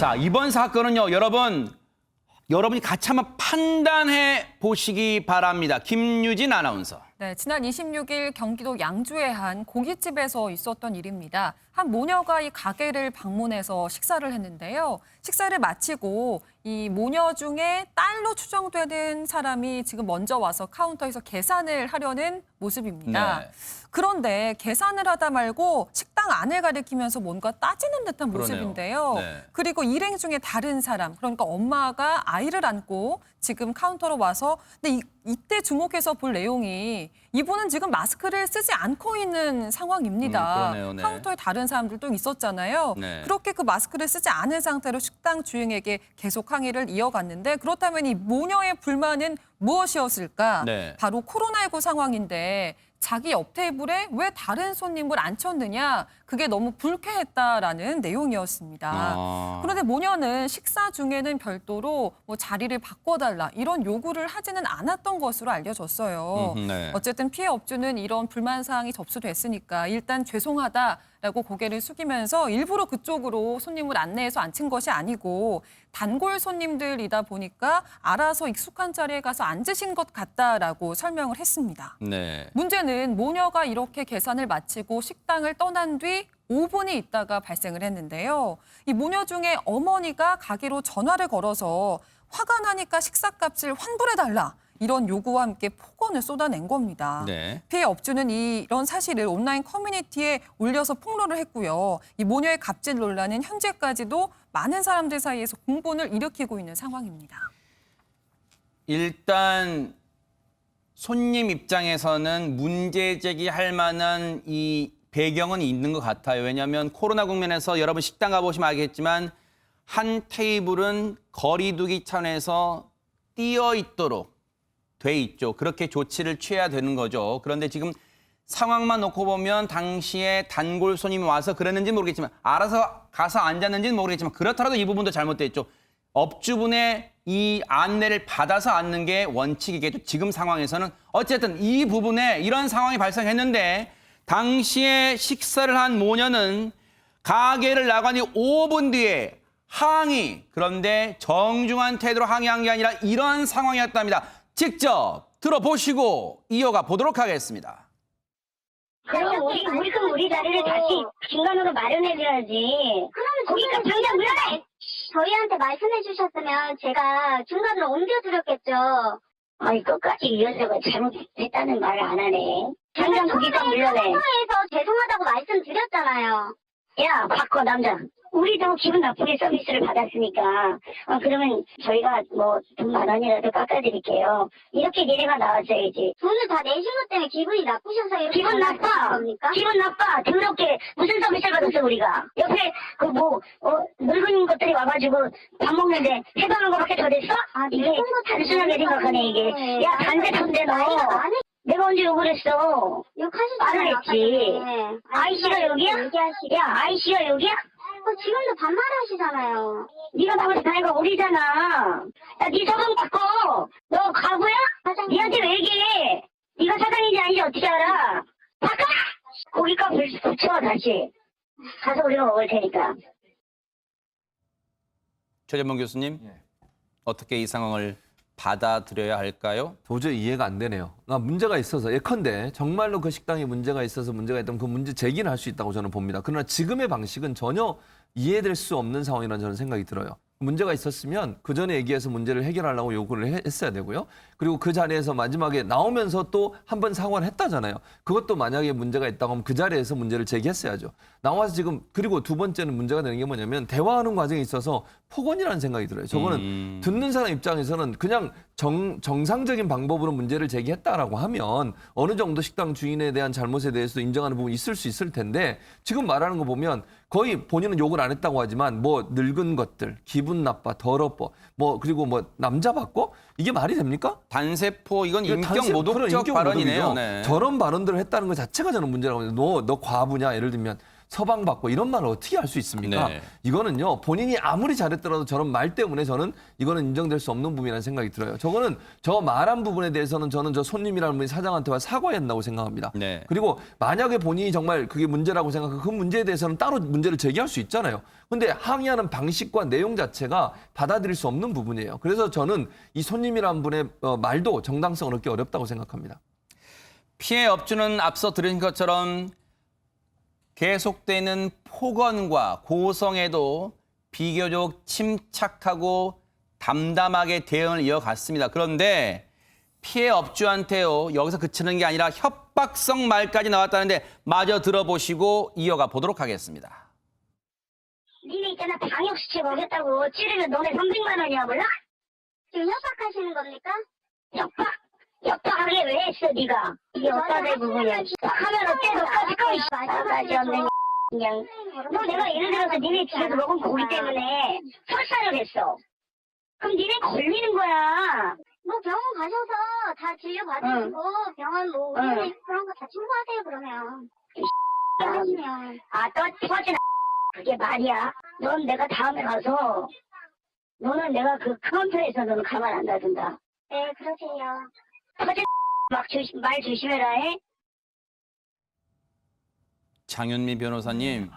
자, 이번 사건은요, 여러분이 같이 한번 판단해 보시기 바랍니다. 김유진 아나운서. 네, 지난 26일 경기도 양주의 한 고깃집에서 있었던 일입니다. 한 모녀가 이 가게를 방문해서 식사를 했는데요. 식사를 마치고 이 모녀 중에 딸로 추정되는 사람이 지금 먼저 와서 카운터에서 계산을 하려는 모습입니다. 네. 그런데 계산을 하다 말고 식당 안을 가리키면서 뭔가 따지는 듯한 그러네요. 모습인데요. 네. 그리고 일행 중에 다른 사람, 그러니까 엄마가 아이를 안고 지금 카운터로 와서 근데 이때 주목해서 볼 내용이 이분은 지금 마스크를 쓰지 않고 있는 상황입니다. 그러네요. 네. 카운터에 다른 사람들도 있었잖아요. 네. 그렇게 그 마스크를 쓰지 않은 상태로 식당 주인에게 계속 항의를 이어갔는데 그렇다면 이 모녀의 불만은 무엇이었을까? 네. 바로 코로나19 상황인데 자기 옆 테이블에 왜 다른 손님을 앉혔느냐? 그게 너무 불쾌했다라는 내용이었습니다. 아. 그런데 모녀는 식사 중에는 별도로 뭐 자리를 바꿔달라 이런 요구를 하지는 않았던 것으로 알려졌어요. 네. 어쨌든 피해 업주는 이런 불만 사항이 접수됐으니까 일단 죄송하다라고 고개를 숙이면서 일부러 그쪽으로 손님을 안내해서 앉힌 것이 아니고 단골 손님들이다 보니까 알아서 익숙한 자리에 가서 앉으신 것 같다라고 설명을 했습니다. 네. 문제는 모녀가 이렇게 계산을 마치고 식당을 떠난 뒤 5분이 있다가 발생을 했는데요. 이 모녀 중에 어머니가 가게로 전화를 걸어서 화가 나니까 식사값을 환불해달라. 이런 요구와 함께 폭언을 쏟아낸 겁니다. 네. 피해 업주는 이런 사실을 온라인 커뮤니티에 올려서 폭로를 했고요. 이 모녀의 갑질 논란은 현재까지도 많은 사람들 사이에서 공분을 일으키고 있는 상황입니다. 일단 손님 입장에서는 문제 제기할 만한 이 배경은 있는 것 같아요. 왜냐하면 코로나 국면에서 여러분 식당 가보시면 알겠지만 한 테이블은 거리 두기 차원에서 띄어 있도록 돼 있죠. 그렇게 조치를 취해야 되는 거죠. 그런데 지금 상황만 놓고 보면 당시에 단골 손님이 와서 그랬는지 모르겠지만 알아서 가서 앉았는지는 모르겠지만 그렇더라도 이 부분도 잘못됐죠. 업주분의 이 안내를 받아서 앉는 게 원칙이겠죠. 지금 상황에서는 어쨌든 이 부분에 이런 상황이 발생했는데 당시에 식사를 한 모녀는 가게를 나간 후 5분 뒤에 항의, 그런데 정중한 태도로 항의한 게 아니라 이런 상황이었답니다. 직접 들어보시고 이어가 보도록 하겠습니다. 그럼 우리 자리를 다시 중간으로 마련해줘야지. 그러면 거기까지 당장 물러나! 저희한테 말씀해 주셨으면 제가 중간으로 옮겨드렸겠죠. 아니, 끝까지 이 여자가 잘못했다는 말을 안 하네. 당장 거기까지 물러내. 통화에서 죄송하다고 말씀드렸잖아요. 야, 바꿔, 남자. 우리도 기분 나쁘게 서비스를 받았으니까 그러면 저희가 뭐 돈 10,000원이라도 깎아드릴게요. 이렇게 니네가 나왔어야지. 돈을 다 내신 것 때문에 기분이 나쁘셔서 이렇게 기분 나빠. 기분 나빠. 더럽게 무슨 서비스를 받았어 우리가. 옆에 늙은 것들이 와가지고 밥 먹는데 해방한 거밖에 더 됐어? 이게 단순하게 생각하네 이게. 야, 단대 톤데 너. 내가 언제 욕을 했어? 말을 했지. 아이씨가 여기야? 야, 아이씨가 여기야? 지금도 반말하시잖아요. 네가 나보다 나이가 어리잖아. 야, 네 소금 바꿔. 너 가구야? 니한테 왜 얘기해? 네가 사장인지 아닌지 어떻게 알아? 바꿔! 고깃값 붙여 다시. 가서 우리가 먹을 테니까. 최재범 교수님, 어떻게 이 상황을 받아들여야 할까요? 도저히 이해가 안 되네요. 문제가 있어서 예컨대 정말로 그 식당에 문제가 있어서 문제가 있다면 그 문제 제기는 할 수 있다고 저는 봅니다. 그러나 지금의 방식은 전혀 이해될 수 없는 상황이라는 저는 생각이 들어요. 문제가 있었으면 그 전에 얘기해서 문제를 해결하려고 요구를 했어야 되고요. 그리고 그 자리에서 마지막에 나오면서 또 한 번 사과를 했다잖아요. 그것도 만약에 문제가 있다고 하면 그 자리에서 문제를 제기했어야죠. 나와서 지금 그리고 두 번째는 문제가 되는 게 뭐냐면 대화하는 과정에 있어서 폭언이라는 생각이 들어요. 저거는 듣는 사람 입장에서는 그냥 정상적인 방법으로 문제를 제기했다라고 하면 어느 정도 식당 주인에 대한 잘못에 대해서 인정하는 부분이 있을 수 있을 텐데 지금 말하는 거 보면 거의 본인은 욕을 안 했다고 하지만 뭐 늙은 것들, 기분 나빠, 더럽고 그리고 남자 받고 이게 말이 됩니까? 단세포 이건 인격 단세포는 모독적 인격 발언이네요. 모독이죠. 네. 저런 발언들을 했다는 것 자체가 저는 문제라고 합니다. 너 과부냐 예를 들면 서방받고 이런 말을 어떻게 할 수 있습니까? 네. 이거는요 본인이 아무리 잘했더라도 저런 말 때문에 저는 이거는 인정될 수 없는 부분이라는 생각이 들어요. 저거는 저 말한 부분에 대해서는 저는 저 손님이라는 분이 사장한테 사과해야 한다고 생각합니다. 네. 그리고 만약에 본인이 정말 그게 문제라고 생각하고 그 문제에 대해서는 따로 문제를 제기할 수 있잖아요. 근데 항의하는 방식과 내용 자체가 받아들일 수 없는 부분이에요. 그래서 저는 이 손님이라는 분의 말도 정당성을 얻기 어렵다고 생각합니다. 피해 업주는 앞서 들은 것처럼 계속되는 폭언과 고성에도 비교적 침착하고 담담하게 대응을 이어갔습니다. 그런데 피해 업주한테요, 여기서 그치는 게 아니라 협박성 말까지 나왔다는데 마저 들어보시고 이어가 보도록 하겠습니다. 니네 있잖아 방역수칙 어겼다고 찌르면 너네 300만 원이야 몰라? 지금 협박하시는 겁니까? 협박하게 왜 했어 네가? 이게 어디다 대고 그냥 하면 어때 너까지 거의 나가지 없는 그냥 너 내가 예를 들어서 니네 집에서 먹은 고기 때문에 설사를 했어. 그럼 니네 걸리는 거야. 뭐 병원 가셔서 다 진료 받으시고 병원 뭐 그런 거 다 청구하세요 그러면. 하시면 또 터진 그게 말이야. 넌 내가 다음에 가서 너는 내가 그 카운터에서 너는 가만 안 놔둔다. 네, 그러세요. 터진 말 조심해라 해. 장윤미 변호사님,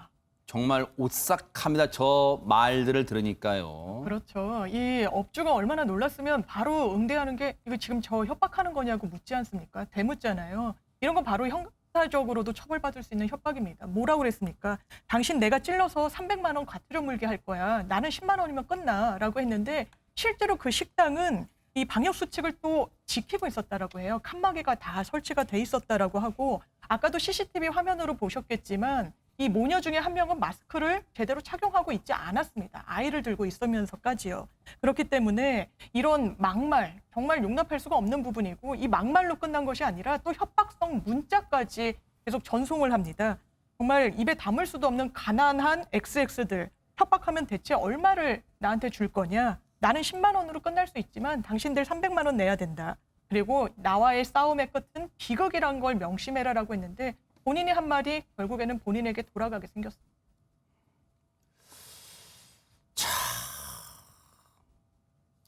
정말 오싹합니다. 저 말들을 들으니까요. 그렇죠. 이 업주가 얼마나 놀랐으면 바로 응대하는 게 이거 지금 저 협박하는 거냐고 묻지 않습니까? 대묻잖아요. 이런 건 바로 형사적으로도 처벌받을 수 있는 협박입니다. 뭐라고 그랬습니까? 당신 내가 찔러서 300만 원 과태료 물게 할 거야. 나는 10만 원이면 끝나라고 했는데 실제로 그 식당은 이 방역 수칙을 또 지키고 있었다라고 해요. 칸막이가 다 설치가 돼 있었다라고 하고 아까도 CCTV 화면으로 보셨겠지만 이 모녀 중에 한 명은 마스크를 제대로 착용하고 있지 않았습니다. 아이를 들고 있으면서까지요. 그렇기 때문에 이런 막말 정말 용납할 수가 없는 부분이고 이 막말로 끝난 것이 아니라 또 협박성 문자까지 계속 전송을 합니다. 정말 입에 담을 수도 없는 가난한 XX들 협박하면 대체 얼마를 나한테 줄 거냐. 나는 10만 원으로 끝날 수 있지만 당신들 300만 원 내야 된다. 그리고 나와의 싸움의 끝은 비극이란 걸 명심해라라고 했는데 본인이 한 말이 결국에는 본인에게 돌아가게 생겼습니다.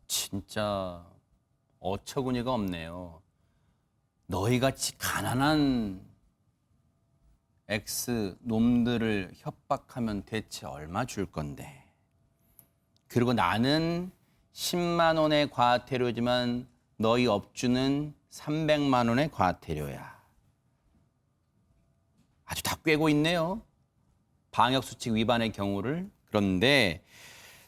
진짜 어처구니가 없네요. 너희같이 가난한 놈들을 협박하면 대체 얼마 줄 건데. 그리고 나는 10만 원의 과태료지만 너희 업주는 300만 원의 과태료야. 아주 다 꿰고 있네요. 방역수칙 위반의 경우를. 그런데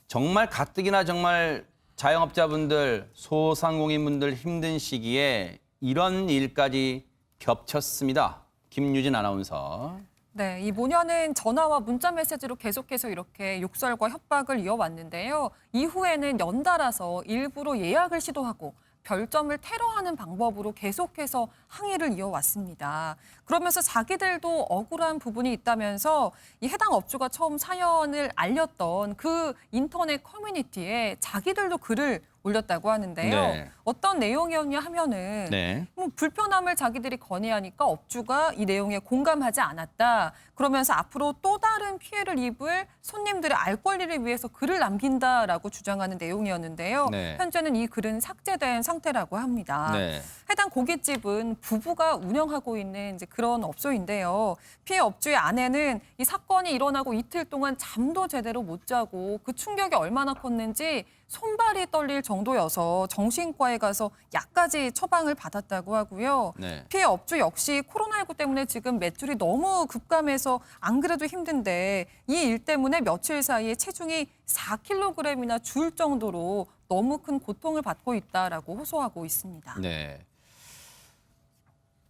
정말 가뜩이나 정말 자영업자분들, 소상공인분들 힘든 시기에 이런 일까지 겹쳤습니다. 김유진 아나운서. 네, 이 모녀는 전화와 문자 메시지로 계속해서 이렇게 욕설과 협박을 이어왔는데요. 이후에는 연달아서 일부러 예약을 시도하고 별점을 테러하는 방법으로 계속해서 항의를 이어왔습니다. 그러면서 자기들도 억울한 부분이 있다면서 이 해당 업주가 처음 사연을 알렸던 그 인터넷 커뮤니티에 자기들도 글을 올렸다고 하는데요. 네. 어떤 내용이었냐 하면은 네. 뭐 불편함을 자기들이 건의하니까 업주가 이 내용에 공감하지 않았다. 그러면서 앞으로 또 다른 피해를 입을 손님들의 알 권리를 위해서 글을 남긴다라고 주장하는 내용이었는데요. 네. 현재는 이 글은 삭제된 상태라고 합니다. 네. 해당 고깃집은 부부가 운영하고 있는 이제 그런 업소인데요. 피해 업주의 아내는 이 사건이 일어나고 이틀 동안 잠도 제대로 못 자고 그 충격이 얼마나 컸는지 손발이 떨릴 정도여서 정신과에 가서 약까지 처방을 받았다고 하고요. 네. 피해 업주 역시 코로나19 때문에 지금 매출이 너무 급감해서 안 그래도 힘든데 이 일 때문에 며칠 사이에 체중이 4kg이나 줄 정도로 너무 큰 고통을 받고 있다라고 호소하고 있습니다. 네.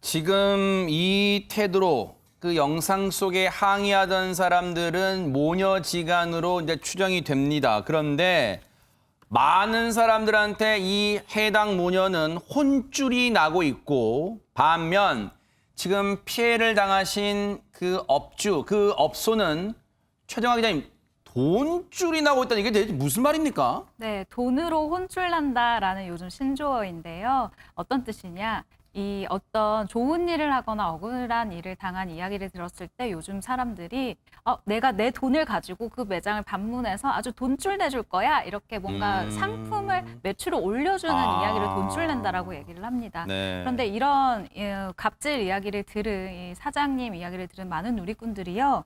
지금 이 태도로 그 영상 속에 항의하던 사람들은 모녀지간으로 이제 추정이 됩니다. 그런데 많은 사람들한테 이 해당 모녀는 혼쭐이 나고 있고 반면 지금 피해를 당하신 그 업주, 그 업소는 최정화 기자님 돈줄이 나고 있다는 이게 대체 무슨 말입니까? 네, 돈으로 혼쭐난다라는 요즘 신조어인데요. 어떤 뜻이냐? 이 어떤 좋은 일을 하거나 억울한 일을 당한 이야기를 들었을 때 요즘 사람들이 내가 내 돈을 가지고 그 매장을 방문해서 아주 돈줄 내줄 거야. 이렇게 뭔가 상품을 매출을 올려주는 이야기를 돈줄 낸다라고 얘기를 합니다. 네. 그런데 이런 갑질 이야기를 들은 이 사장님 이야기를 들은 많은 누리꾼들이요.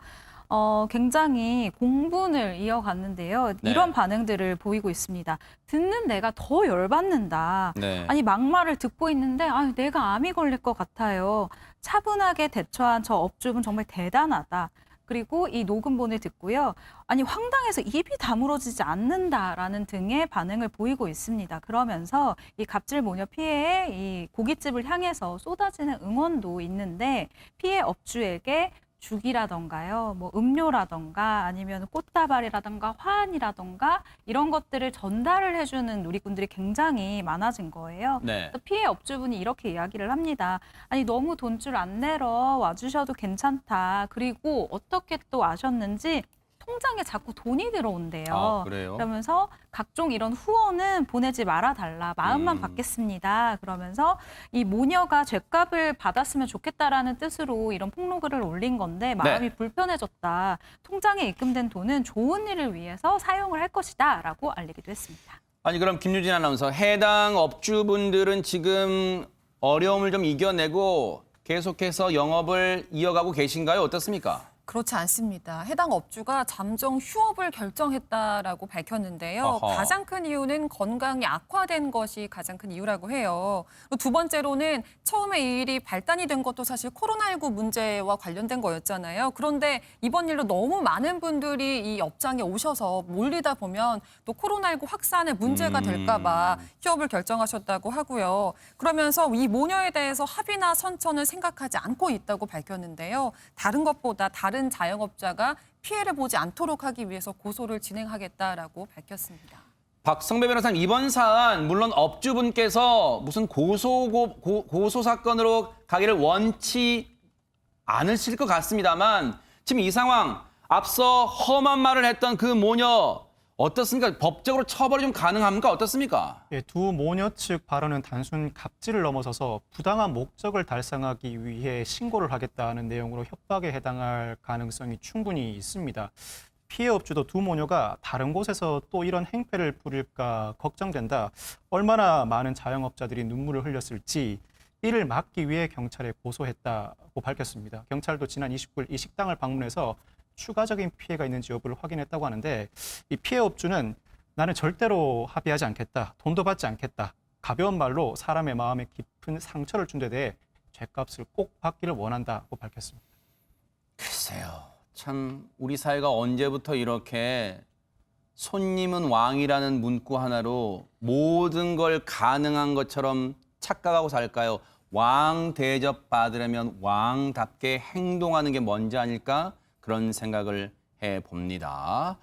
굉장히 공분을 이어갔는데요. 네. 이런 반응들을 보이고 있습니다. 듣는 내가 더 열받는다. 네. 아니 막말을 듣고 있는데 내가 암이 걸릴 것 같아요. 차분하게 대처한 저 업주분 정말 대단하다. 그리고 이 녹음본을 듣고요. 아니 황당해서 입이 다물어지지 않는다라는 등의 반응을 보이고 있습니다. 그러면서 이 갑질 모녀 피해에 이 고깃집을 향해서 쏟아지는 응원도 있는데 피해 업주에게 죽이라던가요, 뭐 음료라던가 아니면 꽃다발이라던가 화환이라던가 이런 것들을 전달을 해주는 누리꾼들이 굉장히 많아진 거예요. 네. 또 피해 업주분이 이렇게 이야기를 합니다. 아니 너무 돈줄 안 내러 와주셔도 괜찮다. 그리고 어떻게 또 아셨는지 통장에 자꾸 돈이 들어온대요. 그래요? 그러면서 각종 이런 후원은 보내지 말아달라. 마음만 받겠습니다. 그러면서 이 모녀가 죗값을 받았으면 좋겠다라는 뜻으로 이런 폭로글을 올린 건데 마음이 불편해졌다. 통장에 입금된 돈은 좋은 일을 위해서 사용을 할 것이다. 라고 알리기도 했습니다. 아니 그럼 김유진 아나운서, 해당 업주분들은 지금 어려움을 좀 이겨내고 계속해서 영업을 이어가고 계신가요? 어떻습니까? 그렇지 않습니다. 해당 업주가 잠정 휴업을 결정했다라고 밝혔는데요. 어허. 가장 큰 이유는 건강이 악화된 것이 가장 큰 이유라고 해요. 두 번째로는 처음에 이 일이 발단이 된 것도 사실 코로나19 문제와 관련된 거였잖아요. 그런데 이번 일로 너무 많은 분들이 이 업장에 오셔서 몰리다 보면 또 코로나19 확산에 문제가 될까 봐 휴업을 결정하셨다고 하고요. 그러면서 이 모녀에 대해서 합의나 선처는 생각하지 않고 있다고 밝혔는데요. 다른 것보다 다른 자영업자가 피해를 보지 않도록 하기 위해서 고소를 진행하겠다라고 밝혔습니다. 박성배 변호사님, 이번 사안 물론 업주분께서 무슨 고소 사건으로 가기를 원치 않으실 것 같습니다만 지금 이 상황, 앞서 험한 말을 했던 그 모녀 어떻습니까? 법적으로 처벌이 좀 가능합니까? 어떻습니까? 예, 두 모녀 측 발언은 단순 갑질을 넘어서서 부당한 목적을 달성하기 위해 신고를 하겠다는 내용으로 협박에 해당할 가능성이 충분히 있습니다. 피해 업주도 두 모녀가 다른 곳에서 또 이런 행패를 부릴까 걱정된다. 얼마나 많은 자영업자들이 눈물을 흘렸을지 이를 막기 위해 경찰에 고소했다고 밝혔습니다. 경찰도 지난 29일 이 식당을 방문해서 추가적인 피해가 있는지 여부를 확인했다고 하는데 이 피해 업주는 나는 절대로 합의하지 않겠다. 돈도 받지 않겠다. 가벼운 말로 사람의 마음에 깊은 상처를 준 데 대해 죗값을 꼭 받기를 원한다고 밝혔습니다. 글쎄요. 참 우리 사회가 언제부터 이렇게 손님은 왕이라는 문구 하나로 모든 걸 가능한 것처럼 착각하고 살까요? 왕 대접 받으려면 왕답게 행동하는 게 먼저 아닐까? 그런 생각을 해봅니다.